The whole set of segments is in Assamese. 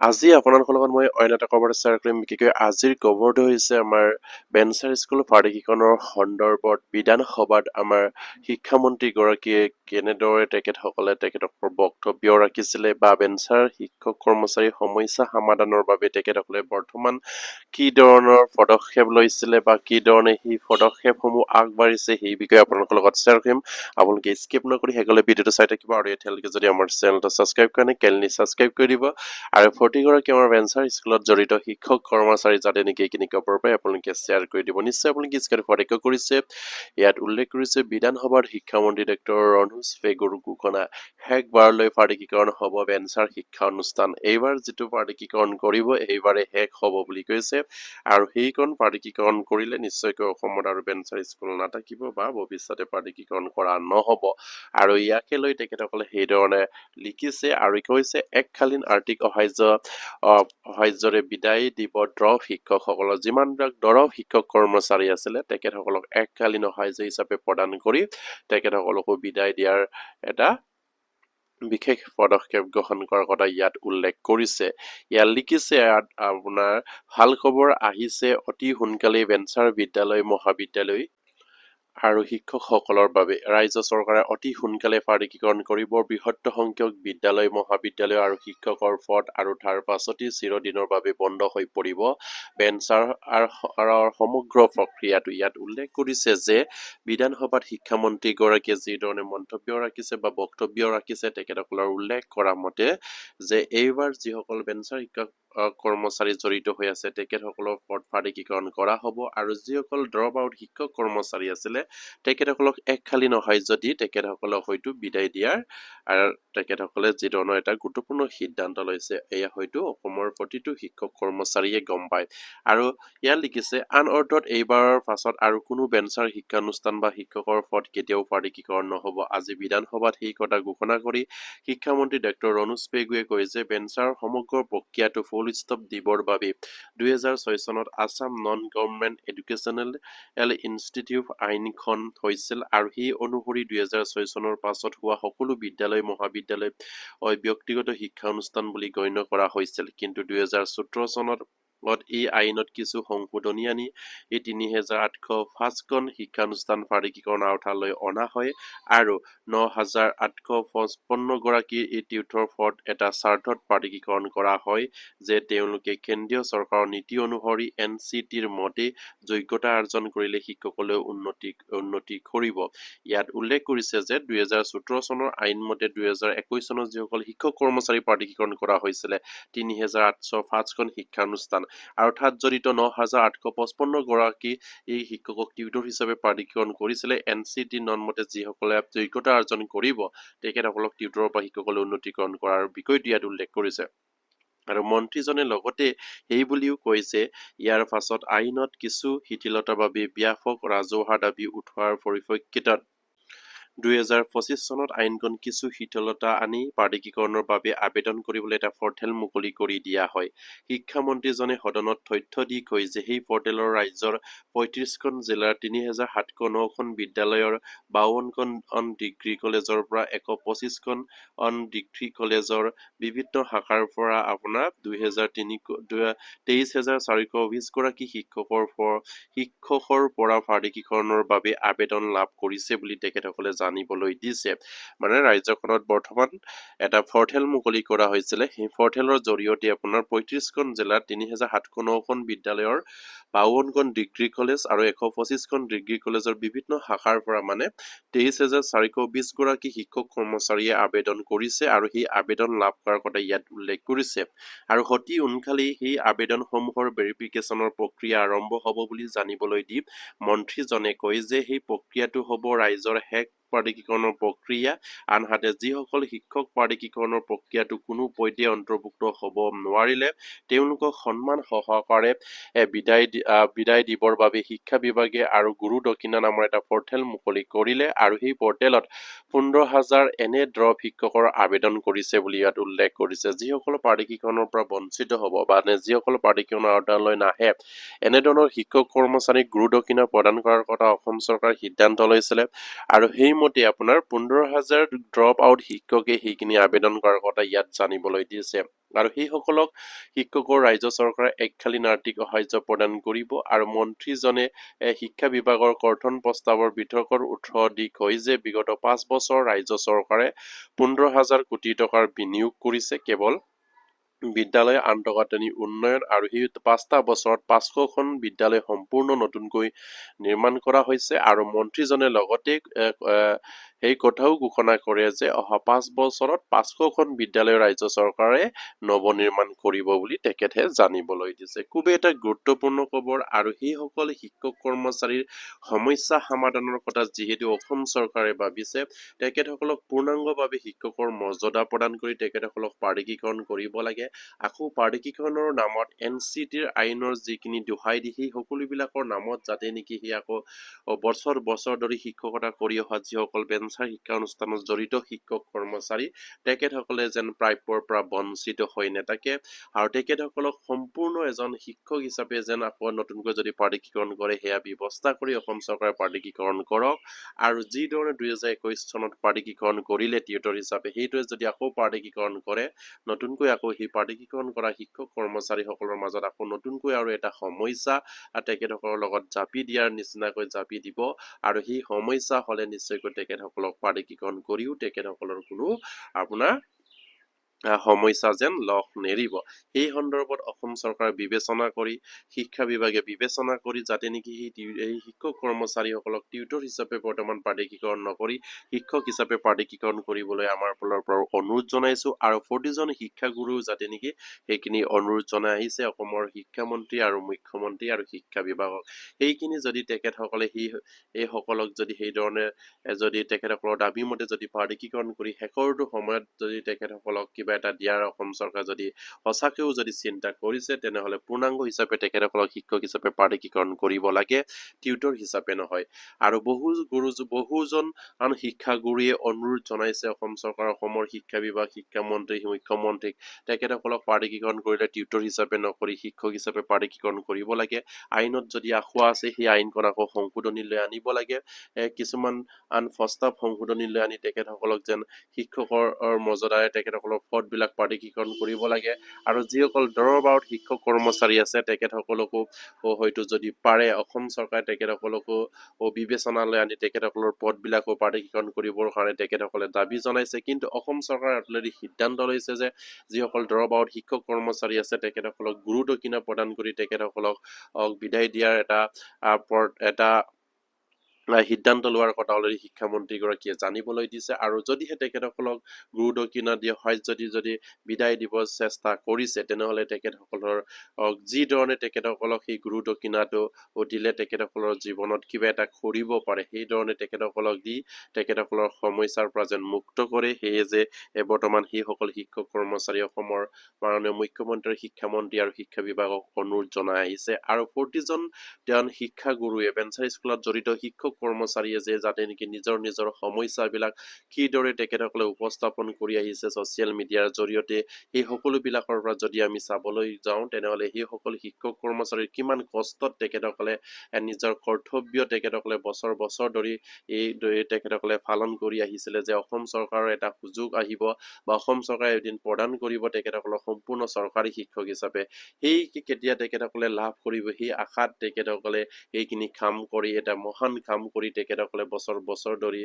আজি আপোনালোকৰ লগত মই অন্য এটা খবৰ শ্বেয়াৰ কৰিম বিশেষকৈ আজিৰ খবৰটো হৈছে আমাৰ বেঞ্চাৰ স্কুল ফাৰ্টিকিকনৰ সন্দৰ্ভত বিধানসভাত আমাৰ শিক্ষামন্ত্ৰীগৰাকীয়ে কেনেদৰে তেখেতসকলে তেখেতসকলৰ বক্তব্য ৰাখিছিলে বা বেঞ্চাৰ শিক্ষক কৰ্মচাৰী সমস্যা সমাধানৰ বাবে তেখেতসকলে বৰ্তমান কি ধৰণৰ পদক্ষেপ লৈছিলে বা কি ধৰণে সেই পদক্ষেপসমূহ আগবাঢ়িছে সেই বিষয়ে আপোনালোকৰ লগত শ্বেয়াৰ কৰিম। আপোনালোকে স্কিপ নকৰি শেষলৈ ভিডিঅ'টো চাই থাকিব আৰু এতিয়ালৈকে যদি আমাৰ চেনেলটো ছাবস্ক্ৰাইব কৰা নাই কাইণ্ডলি ছাবস্ক্ৰাইব কৰি দিব আৰু প্ৰতিগৰাকী আমাৰ বেঞ্চাৰ স্কুলত জড়িত শিক্ষক কৰ্মচাৰী যাতে নেকি এইখিনি খবৰ পায় আপোনালোকে শ্বেয়াৰ কৰি দিব। নিশ্চয় আপোনালোকে স্ক্ৰীনত প্ৰত্যক্ষ কৰিছে, ইয়াত উল্লেখ কৰিছে বিধানসভাৰ শিক্ষামন্ত্ৰী ডক্টৰ ৰণোজ পেগুৰ ঘোষণা, শেষবাৰলৈ ফাৰ্টিকীকৰণ হ'ব বেঞ্চাৰ শিক্ষা অনুষ্ঠান। এইবাৰ যিটো ফাৰ্টিকীকৰণ কৰিব এইবাৰে শেষ হ'ব বুলি কৈছে আৰু সেইখন ফাৰ্টিকীকৰণ কৰিলে নিশ্চয়কৈ অসমত আৰু বেঞ্চাৰ স্কুল নাথাকিব বা ভৱিষ্যতে ফাৰ্টিকীকৰণ কৰা নহ'ব আৰু ইয়াকে লৈ তেখেতসকলে সেইধৰণে লিখিছে আৰু কৈছে এককালীন আৰ্থিক সাহায্যৰে বিদায় দিব দৰৱ শিক্ষকসকলৰ যিমানবিলাক দৰৱ শিক্ষক কৰ্মচাৰী আছিলে তেখেতসকলক এককালীন সাহায্য হিচাপে প্ৰদান কৰি তেখেতসকলকো বিদায় দিয়াৰ এটা বিশেষ পদক্ষেপ গ্ৰহণ কৰাৰ কথা ইয়াত উল্লেখ কৰিছে। ইয়াত লিখিছে আপোনাৰ ভাল খবৰ আহিছে অতি সোনকালেই বেঞ্চাৰ বিদ্যালয় মহাবিদ্যালয় আৰু শিক্ষকসকলৰ বাবে ৰাজ্য চৰকাৰে অতি সোনকালে ফাৰ্টিকীকৰণ কৰিব। বৃহৎ সংখ্যক বিদ্যালয় মহাবিদ্যালয় আৰু শিক্ষকৰ পদ আৰু তাৰ পাছতেই চিৰদিনৰ বাবে বন্ধ হৈ পৰিব বেঞ্চাৰৰ সমগ্ৰ প্ৰক্ৰিয়াটো। ইয়াত উল্লেখ কৰিছে যে বিধানসভাত শিক্ষামন্ত্ৰীগৰাকীয়ে যিধৰণে মন্তব্য ৰাখিছে বা বক্তব্য ৰাখিছে তেখেতসকলৰ উল্লেখ কৰা মতে যে এইবাৰ যিসকল বেঞ্চাৰ শিক্ষক কৰ্মচাৰী জড়িত হৈ আছে তেখেতসকলৰ পদ ফাৰ্টিকীকৰণ কৰা হ'ব আৰু যিসকল ড্ৰপ আউট শিক্ষক কৰ্মচাৰী আছিলে তেখেতসকলক এককালীন সাহায্য দি তেখেতসকলক হয়তো বিদায় দিয়াৰ আৰু তেখেতসকলে যি ধৰণৰ এটা গুৰুত্বপূৰ্ণ সিদ্ধান্ত লৈছে এয়া হয়তো অসমৰ প্ৰতিটো শিক্ষক কৰ্মচাৰীয়ে গম পায়। আৰু ইয়াত লিখিছে আন অৰ্থত এইবাৰৰ পাছত আৰু কোনো বেঞ্চাৰ শিক্ষানুষ্ঠান বা শিক্ষকৰ পদ কেতিয়াও ফাৰ্টিকীকৰণ নহ'ব। আজি বিধানসভাত সেই কথা ঘোষণা কৰি শিক্ষামন্ত্ৰী ডক্টৰ ৰণোজ পেগুৱে কয় যে বেঞ্চাৰ সমগ্ৰ প্ৰক্ৰিয়াটো ফুল ষ্টপ দিবৰ বাবে 2006 চনত Assam non government educational institute আইনখন হৈছিল আৰু সেই অনুসৰি 2006 চনৰ পাছত হোৱা সকলো বিদ্যালয় মহাবিদ্যালয় ব্যক্তিগত শিক্ষা অনুষ্ঠান বুলি গণ্য কৰা হৈছিল। কিন্তু 2017 চনত এই আইনত কিছু সংশোধনী আনি এই 3805খন শিক্ষানুষ্ঠান ফাৰ্টিকীকৰণ আওতালৈ অনা হয় আৰু 9855 গৰাকী এই টিউটৰ পদ এটা স্বাৰ্থত ফাৰ্টিকীকৰণ কৰা হয় যে তেওঁলোকে কেন্দ্ৰীয় চৰকাৰৰ নীতি অনুসৰি NCTৰ মতে যোগ্যতা অৰ্জন কৰিলে শিক্ষকসকলে উন্নতি কৰিব। ইয়াত উল্লেখ কৰিছে যে 2017 চনৰ আইন মতে 2021 চনত যিসকল শিক্ষক কৰ্মচাৰী ফাৰ্টিকীকৰণ কৰা হৈছিলে 3805খন শিক্ষানুষ্ঠান আৰু তাত জড়িত 9855 গৰাকী এই শিক্ষকক টিউটৰ হিচাপে ফাৰ্টিকীকৰণ কৰিছিলে। NCT নন মতে যিসকলে যোগ্যতা অৰ্জন কৰিব তেখেতসকলক টিউটৰৰ পৰা শিক্ষকসকলে উন্নতিকৰণ কৰাৰ বিষয়টো ইয়াত উল্লেখ কৰিছে। আৰু মন্ত্ৰীজনে লগতে এই বুলিও কৈছে ইয়াৰ পাছত আইনত কিছু শিথিলতাৰ বাবে ব্যাপক ৰাজহুৱা দাবী উঠোৱাৰ পৰিপ্ৰেক্ষিতত 2025 চনত আইনখন কিছু শিথিলতা আনি ফাৰ্টিকীকৰণৰ বাবে আবেদন কৰিবলৈ এটা পৰ্টেল মুকলি কৰি দিয়া হয়। শিক্ষামন্ত্ৰীজনে সদনত তথ্য দি কয় যে সেই পৰ্টেলৰ ৰাজ্যৰ 35খন জিলাৰ 3709খন বিদ্যালয়ৰ 52খন ডিগ্ৰী কলেজৰ পৰা 125খন ডিগ্ৰী কলেজৰ বিভিন্ন শাখাৰ পৰা আপোনাৰ 23,420 গৰাকী শিক্ষকৰ পৰা ফাৰ্টিকীকৰণৰ বাবে আবেদন লাভ কৰিছে বুলি তেখেতসকলে জানিবলৈ দিছে। মানে ৰাজ্যখনত বৰ্তমান এটা পৰ্টেল মুকলি কৰা হৈছিলে, সেই পৰ্টেলৰ জৰিয়তে আপোনাৰ 35খন জিলাত 3709খন বিদ্যালয়ৰ 52খন ডিগ্ৰী কলেজ আৰু 125খন ডিগ্ৰী কলেজৰ বিভিন্ন শাখাৰ পৰা মানে 23,420 গৰাকী শিক্ষক কৰ্মচাৰীয়ে আবেদন কৰিছে আৰু সেই আবেদন লাভ কৰাৰ কথা ইয়াত উল্লেখ কৰিছে আৰু অতি সোনকালেই সেই আবেদনসমূহৰ ভেৰিফিকেশ্যনৰ প্ৰক্ৰিয়া আৰম্ভ হ'ব বুলি জানিবলৈ দি মন্ত্ৰীজনে কয় যে সেই প্ৰক্ৰিয়াটো হ'ব ৰাইজৰ শেষ ফাৰ্টিকীকৰণৰ প্ৰক্ৰিয়া। আনহাতে যিসকল শিক্ষক ফাৰ্টিকীকৰণৰ প্ৰক্ৰিয়াটো কোনো পধ্যে অন্তৰ্ভুক্ত হ'ব নোৱাৰিলে তেওঁলোকক সন্মান সহকাৰে বিদায় দিবৰ বাবে শিক্ষা বিভাগে আৰু গুৰু দক্ষিণা নামৰ এটা পৰ্টেল মুকলি কৰিলে আৰু সেই পৰ্টেলত 15,000 এনে ড্ৰপ শিক্ষকৰ আবেদন কৰিছে বুলি ইয়াত উল্লেখ কৰিছে। যিসকল ফাৰ্টিকীকৰণৰ পৰা বঞ্চিত হ'ব বা যিসকল ফাৰ্টিকীকৰণৰ আওতালৈ নাহে এনেধৰণৰ শিক্ষক কৰ্মচাৰীক গুৰু দক্ষিণা প্ৰদান কৰাৰ কথা অসম চৰকাৰে সিদ্ধান্ত লৈছিলে আৰু সেই মতে আপোনাৰ 15,000 ড্ৰপ আউট শিক্ষকে সেইখিনি আবেদন কৰাৰ কথা ইয়াত জানিবলৈ দিছে আৰু সেইসকলক শিক্ষকৰ ৰাজ্য চৰকাৰে এককালীন আৰ্থিক সাহায্য প্ৰদান কৰিব আৰু মন্ত্ৰীজনে শিক্ষা বিভাগৰ গঠন প্ৰস্তাৱৰ বিতৰ্কৰ উৎস দি কয় যে বিগত 5 বছৰ ৰাজ্য চৰকাৰে 15,000 কোটি টকাৰ বিনিয়োগ কৰিছে কেৱল বিদ্যালয় আন্তঃগাঁথনি উন্নয়ন আৰু সেই 5টা বছৰত 500খন বিদ্যালয় সম্পূৰ্ণ নতুনকৈ নিৰ্মাণ কৰা হৈছে আৰু মন্ত্ৰীজনে লগতে সেই কথাও ঘোষণা কৰে যে অহা 5 বছৰত 500খন বিদ্যালয় ৰাজ্য চৰকাৰে নৱনিৰ্মাণ কৰিব বুলি তেখেতে জানিবলৈ দিছে খুবেই এটা গুৰুত্বপূৰ্ণ খবৰ আৰু সেইসকল শিক্ষক কৰ্মচাৰীৰ সমস্যা সমাধানৰ কথা যিহেতু অসম চৰকাৰে ভাবিছে তেখেতসকলক পূৰ্ণাংগভাৱে শিক্ষকৰ মৰ্যাদা প্ৰদান কৰি তেখেতসকলক পাৰ্টিকীকৰণ কৰিব লাগে আকৌ পাৰ্টিকীকৰণৰ নামত NCTৰ আইনৰ যিখিনি দোহাই দি সেই সকলোবিলাকৰ নামত যাতে নেকি সেই আকৌ বছৰ ধৰি শিক্ষকতা কৰি অহা যিসকল বেঞ্চাৰ শিক্ষা অনুষ্ঠানত জড়িত শিক্ষক কৰ্মচাৰী তেখেতসকলে যেন প্ৰাপ্যৰ পৰা বঞ্চিত হৈ নেথাকে আৰু তেখেতসকলক সম্পূৰ্ণ এজন শিক্ষক হিচাপে যেন আকৌ নতুনকৈ যদি পাৰ্টিকীকৰণ কৰে সেয়া ব্যৱস্থা কৰি অসম চৰকাৰে পাৰ্টিকীকৰণ কৰক আৰু যিধৰণে 2021 চনত পাৰ্টিকীকৰণ কৰিলে টিউটৰ হিচাপে সেইটোৱে যদি আকৌ পাৰ্টিকীকৰণ কৰে নতুনকৈ আকৌ সেই পাৰ্টিকীকৰণ কৰা শিক্ষক কৰ্মচাৰীসকলৰ মাজত আকৌ নতুনকৈ আৰু এটা সমস্যা তেখেতসকলৰ লগত জাপি দিয়াৰ নিচিনাকৈ জাপি দিব আৰু সেই সমস্যা হলে নিশ্চয়কৈ তেখেতসকলক পাৰ্টিকীকৰণ কৰিও তেখেতসকলৰ কোনো আপোনাৰ সমস্যা যেন লখ নেৰিব এই সন্দৰ্ভত অসম চৰকাৰ বিবেচনা কৰি শিক্ষা বিভাগে বিবেচনা কৰি যাতে নেকি এই শিক্ষক কৰ্মচাৰীসকলক টিউটৰ হিচাপে বৰ্তমান পাৰ্টিকীকৰণ নকৰি শিক্ষক হিচাপে পাৰ্টিকীকৰণ কৰিবলৈ আমাৰ ফালৰ পৰা অনুৰোধ জনাইছো আৰু প্ৰতিজন শিক্ষাগুৰু যাতে নেকি সেইখিনি অনুৰোধ জনাই আহিছে অসমৰ শিক্ষামন্ত্ৰী আৰু মুখ্যমন্ত্ৰী আৰু শিক্ষা বিভাগক এইখিনি যদি তেখেতসকলে এই সকলক যদি সেই ধৰণে যদি তেখেতসকলৰ দাবী মতে যদি পাৰ্টিকীকৰণ কৰি শেষৰটো সময়ত যদি তেখেতসকলক কিবা এটা দিয়াৰ অসম চৰকাৰ যদি সঁচাকৈও যদি চিন্তা কৰিছে তেনেহলে পূৰ্ণাংগ হিচাপে তেখেতসকলক শিক্ষক হিচাপে পাৰ্টিকীকৰণ কৰিব লাগে টিউটৰ হিচাপে নহয় আৰু বহুজন শিক্ষাগুৰুৱে অনুৰোধ জনাইছে অসম চৰকাৰ অসমৰ শিক্ষা বিভাগ শিক্ষামন্ত্ৰী মুখ্যমন্ত্ৰীক তেখেতসকলক পাৰ্টিকীকৰণ কৰিলে টিউটৰ হিচাপে নকৰি শিক্ষক হিচাপে পাৰ্টিকীকৰণ কৰিব লাগে আইনত যদি আখোৱা আছে সেই আইনখন আকৌ সংশোধনীলৈ আনিব লাগে কিছুমান প্ৰস্তাৱ সংশোধনীলৈ আনি তেখেতসকলক যেন শিক্ষকৰ মৰ্যাদাৰে তেখেতসকলৰ পদবিলাক পাৰ্টিকীকৰণ কৰিব লাগে আৰু যিসকল দৰবাৰত শিক্ষক কৰ্মচাৰী আছে তেখেতসকলকো হয়তো যদি পাৰে অসম চৰকাৰে তেখেতসকলকো বিবেচনালৈ আনি তেখেতসকলৰ পদবিলাকো পাৰ্টিকীকৰণ কৰিবৰ কাৰণে তেখেতসকলে দাবী জনাইছে কিন্তু অসম চৰকাৰে অলৰেডি সিদ্ধান্ত লৈছে যে যিসকল দৰবাৰত শিক্ষক কৰ্মচাৰী আছে তেখেতসকলক গুৰু দক্ষিণা প্ৰদান কৰি তেখেতসকলক বিদায় দিয়াৰ এটা সিদ্ধান্ত লোৱাৰ কথা অলৰেডি শিক্ষামন্ত্ৰীগৰাকীয়ে জানিবলৈ দিছে আৰু যদিহে তেখেতসকলক গুৰু দক্ষিণা দিয়া হয় যদি বিদায় দিব চেষ্টা কৰিছে তেনেহলে তেখেতসকলৰ যি ধৰণে তেখেতসকলক সেই গুৰু দক্ষিণাটো দিলে তেখেতসকলৰ জীৱনত কিবা এটা কৰিব পাৰে সেই ধৰণে তেখেতসকলক দি তেখেতসকলৰ সমস্যাৰ পৰা যেন মুক্ত কৰে সেয়ে যে বৰ্তমান সেইসকল শিক্ষক কৰ্মচাৰী অসমৰ মাননীয় মুখ্যমন্ত্ৰী শিক্ষামন্ত্ৰী আৰু শিক্ষা বিভাগক অনুৰোধ জনাই আহিছে আৰু প্ৰতিজন শিক্ষাগুৰুৱে বেঞ্চাৰ স্কুলত জড়িত শিক্ষক কৰ্মচাৰীয়ে যে যাতে নেকি নিজৰ সমস্যাবিলাক কিদৰে তেখেতসকলে উপস্থাপন কৰি আহিছে ছচিয়েল মিডিয়াৰ জৰিয়তে সেই সকলোবিলাকৰ পৰা যদি আমি চাবলৈ যাওঁ তেনেহলে সেই সকলো শিক্ষক কৰ্মচাৰীৰ কিমান কষ্টত তেখেতসকলে নিজৰ কৰ্তব্য তেখেতসকলে বছৰ ধৰি তেখেতসকলে পালন কৰি আহিছিলে যে অসম চৰকাৰৰ এটা সুযোগ আহিব বা অসম চৰকাৰে এদিন প্ৰদান কৰিব তেখেতসকলক সম্পূৰ্ণ চৰকাৰী শিক্ষক হিচাপে সেই কেতিয়া তেখেতসকলে লাভ কৰিব সেই আশাত তেখেতসকলে এইখিনি কাম কৰি এটা মহান কাম কৰি তেখেতসকলে বছৰ ধৰি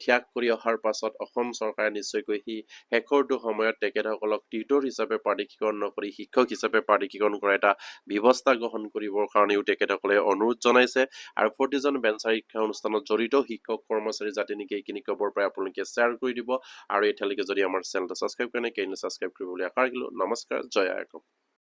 ত্যাগ কৰি অহাৰ পাছত অসম চৰকাৰে নিশ্চয়কৈ সেই শেষৰটো সময়ত তেখেতসকলক টিউটৰ হিচাপে পাৰ্টিকীকৰণ নকৰি শিক্ষক হিচাপে পাৰ্টিকীকৰণ কৰা এটা ব্যৱস্থা গ্ৰহণ কৰিবৰ কাৰণেও তেখেতসকলে অনুৰোধ জনাইছে আৰু প্ৰতিজন বেঞ্চাৰ শিক্ষা অনুষ্ঠানত জড়িত শিক্ষক কৰ্মচাৰী যাতে নেকি এইখিনি খবৰ পাই আপোনালোকে শ্বেয়াৰ কৰি দিব আৰু এতিয়ালৈকে যদি আমাৰ চেনেলটো ছাবস্ক্ৰাইব কৰে কেনে ছাবস্ক্ৰাইব কৰিবলৈ আশা ৰাখিলো নমস্কাৰ জয় আই অসম।